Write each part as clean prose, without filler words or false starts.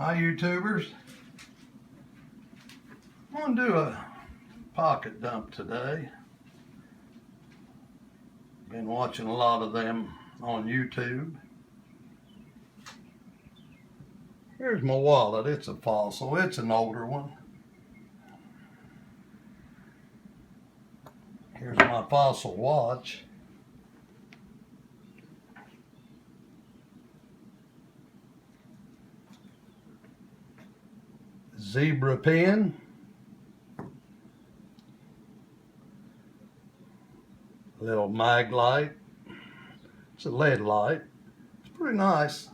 Hi YouTubers. I'm going to do a pocket dump today. Been watching a lot of them on YouTube. Here's my wallet. It's a Fossil. It's an older one. Here's my Fossil watch. Zebra pen. Little mag light. It's a LED light. It's pretty nice.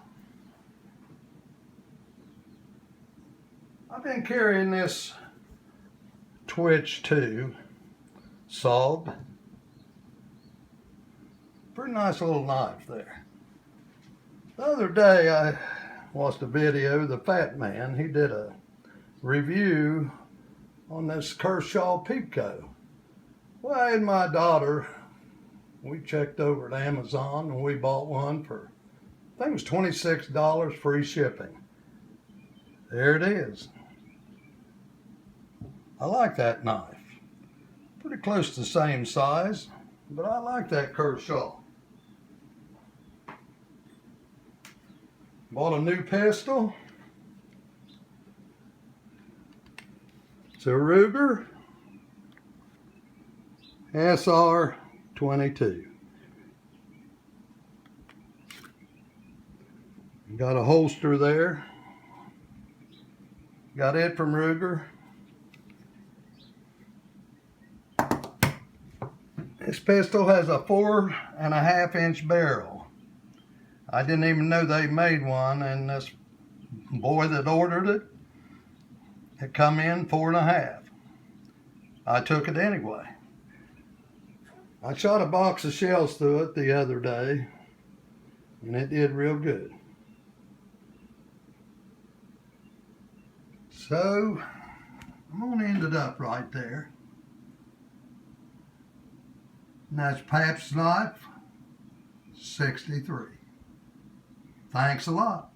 I've been carrying this Twitch 2 SOG. Pretty nice little knife there. The other day I watched a video, the Fat Man, he did a review on this Kershaw Pepco. Well, I and my daughter, we checked over at Amazon and we bought one for, I think it was $26 free shipping. There it is. I like that knife. Pretty close to the same size, but I like that Kershaw. Bought a new pistol. It's a Ruger SR-22. Got a holster there. Got it from Ruger. This pistol has a 4.5-inch barrel. I didn't even know they made one, and this boy that ordered it, it come in 4.5. I took it anyway. I shot a box of shells through it the other day, and it did real good. So, I'm going to end it up right there. And that's Pabst Life 63. Thanks a lot.